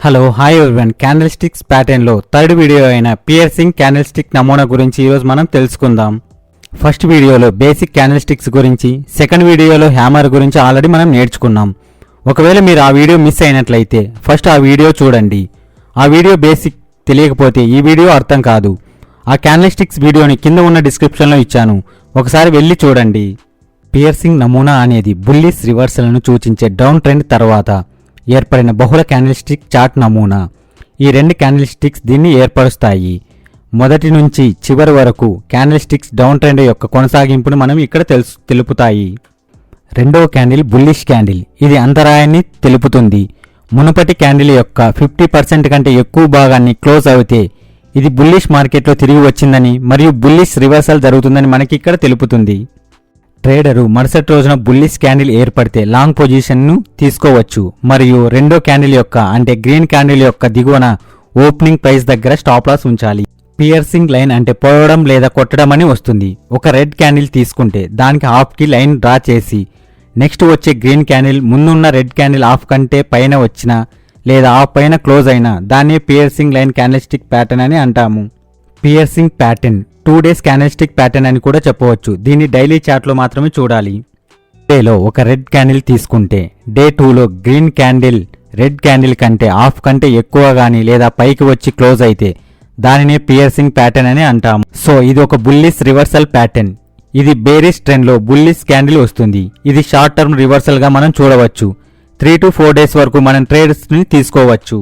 Hello hi everyone candle sticks pattern లో third video అయిన piercing candle stick నమూనా గురించి ఈరోజు మనం తెలుసుకుందాం. ఫస్ట్ వీడియోలో బేసిక్ క్యాండిల్ స్టిక్స్ గురించి, సెకండ్ వీడియోలో హ్యామర్ గురించి ఆల్రెడీ మనం నేర్చుకున్నాం. ఒకవేళ మీరు ఆ వీడియో మిస్ అయినట్లయితే ఫస్ట్ ఆ వీడియో చూడండి. ఆ వీడియో బేసిక్ తెలియకపోతే ఈ వీడియో అర్థం కాదు. ఆ క్యాండిల్ స్టిక్స్ వీడియోని కింద ఉన్న డిస్క్రిప్షన్లో ఇచ్చాను, ఒకసారి వెళ్ళి చూడండి. పియర్సింగ్ నమూనా అనేది బుల్లిష్ రివర్సల్ను సూచించే డౌన్ ట్రెండ్ తర్వాత ఏర్పడిన బహుళ క్యాండిల్ స్టిక్ చార్ట్ నమూనా. ఈ రెండు క్యాండిల్ స్టిక్స్ దీన్ని ఏర్పరుస్తాయి. మొదటి నుంచి చివరి వరకు క్యాండిల్ స్టిక్స్ డౌన్ ట్రెండ్ యొక్క కొనసాగింపును మనం ఇక్కడ తెలుపుతాయి. రెండవ క్యాండిల్ బుల్లిష్ క్యాండిల్, ఇది అంతరాయాన్ని తెలుపుతుంది. మునుపటి క్యాండిల్ యొక్క 50% కంటే ఎక్కువ భాగాన్ని క్లోజ్ అవుతే ఇది బుల్లిష్ మార్కెట్లో తిరిగి వచ్చిందని మరియు బుల్లిష్ రివర్సల్ జరుగుతుందని మనకి ఇక్కడ తెలుపుతుంది. ట్రేడరు మరుసటి రోజున బుల్లిష్ క్యాండిల్ ఏర్పడితే లాంగ్ పొజిషన్ను తీసుకోవచ్చు మరియు రెండో క్యాండిల్ యొక్క అంటే గ్రీన్ క్యాండిల్ యొక్క దిగువన ఓపెనింగ్ ప్రైస్ దగ్గర స్టాప్ లాస్ ఉంచాలి. పియర్సింగ్ లైన్ అంటే పోవడం లేదా కొట్టడం అని వస్తుంది. ఒక రెడ్ క్యాండిల్ తీసుకుంటే దానికి హాఫ్కి లైన్ డ్రా చేసి నెక్స్ట్ వచ్చే గ్రీన్ క్యాండిల్ ముందున్న రెడ్ క్యాండిల్ హాఫ్ కంటే పైన వచ్చినా లేదా హాఫ్ పైన క్లోజ్ అయినా దాన్నే piercing line candle stick pattern అని అంటాము. Piercing pattern 2 days candle stick pattern అని కూడా చెప్పవచ్చు. దీన్ని డైలీ చార్ట్లో మాత్రమే చూడాలి. డేలో ఒక రెడ్ క్యాండిల్ తీసుకుంటే డే 2లో గ్రీన్ క్యాండిల్ రెడ్ క్యాండిల్ కంటే హాఫ్ కంటే ఎక్కువ గానీ లేదా పైకి వచ్చి క్లోజ్ అయితే దానినే పియర్సింగ్ ప్యాటర్న్ అని అంటాము. సో ఇది ఒక బుల్లిష్ రివర్సల్ ప్యాటర్న్. ఇది బేరిష్ ట్రెండ్ లో బుల్లిష్ క్యాండిల్ వస్తుంది. ఇది షార్ట్ టర్మ్ రివర్సల్ గా మనం చూడవచ్చు. 3 to 4 days వరకు మనం ట్రేడ్స్ ని తీసుకోవచ్చు.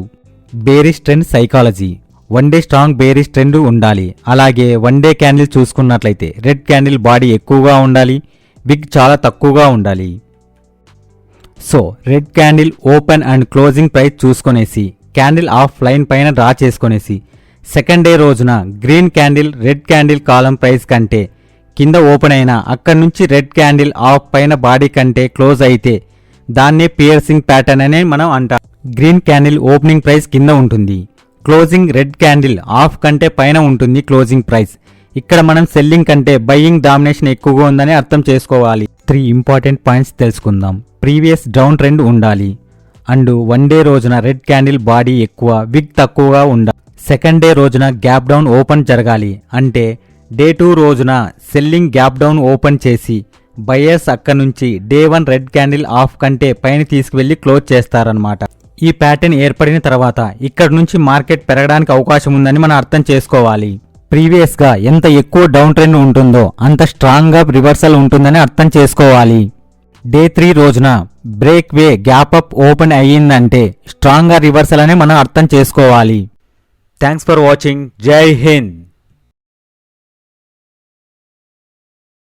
Bearish trend psychology, 1 day strong bearish trend ఉండాలి. అలాగే 1 day క్యాండిల్ చూసుకున్నట్లయితే రెడ్ క్యాండిల్ బాడీ ఎక్కువగా ఉండాలి, విగ్ చాలా తక్కువగా ఉండాలి. So red candle open and closing price చూసుకునేసి క్యాండిల్ ఆఫ్ లైన్ పైన డ్రా చేసుకునేసి సెకండ్ డే రోజున గ్రీన్ క్యాండిల్ రెడ్ క్యాండిల్ కాలం ప్రైస్ కంటే కింద ఓపెన్ అయినా అక్కడి నుంచి రెడ్ క్యాండిల్ ఆఫ్ పైన బాడీ కంటే క్లోజ్ అయితే దాన్నే పియర్సింగ్ ప్యాటర్న్ అనే మనం అంటాం. గ్రీన్ క్యాండిల్ ఓపెనింగ్ ప్రైస్ కింద ఉంటుంది, క్లోజింగ్ రెడ్ క్యాండిల్ హాఫ్ కంటే పైన ఉంటుంది క్లోజింగ్ ప్రైస్. ఇక్కడ మనం సెల్లింగ్ కంటే బయ్యింగ్ డామినేషన్ ఎక్కువగా ఉందని అర్థం చేసుకోవాలి. 3 ఇంపార్టెంట్ పాయింట్స్ తెలుసుకుందాం. ప్రీవియస్ డౌన్ ట్రెండ్ ఉండాలి అండ్ 1 day రోజున రెడ్ క్యాండిల్ బాడీ ఎక్కువ, విగ్ తక్కువగా ఉండాలి. సెకండ్ డే రోజున గ్యాప్ డౌన్ ఓపెన్ జరగాలి, అంటే డే 2 రోజున సెల్లింగ్ గ్యాప్ డౌన్ ఓపెన్ చేసి బయర్స్ అక్కడ నుంచి డే 1 రెడ్ క్యాండిల్ హాఫ్ కంటే పైన తీసుకువెళ్లి క్లోజ్ చేస్తారన్నమాట. ఈ ప్యాటర్న్ ఏర్పడిన తర్వాత ఇక్కడ నుంచి మార్కెట్ పెరగడానికి అవకాశం ఉందని మనం అర్థం చేసుకోవాలి. ప్రీవియస్ గా ఎంత ఎక్కువ డౌన్ ట్రెండ్ ఉంటుందో అంత స్ట్రాంగ్ గా రివర్సల్ ఉంటుందని అర్థం చేసుకోవాలి. డే 3 రోజున బ్రేక్ వే గ్యాప్ అప్ ఓపెన్ అయ్యిందంటే స్ట్రాంగ్ గా రివర్సల్ అని మనం అర్థం చేసుకోవాలి. Thanks for watching. జై హింద్.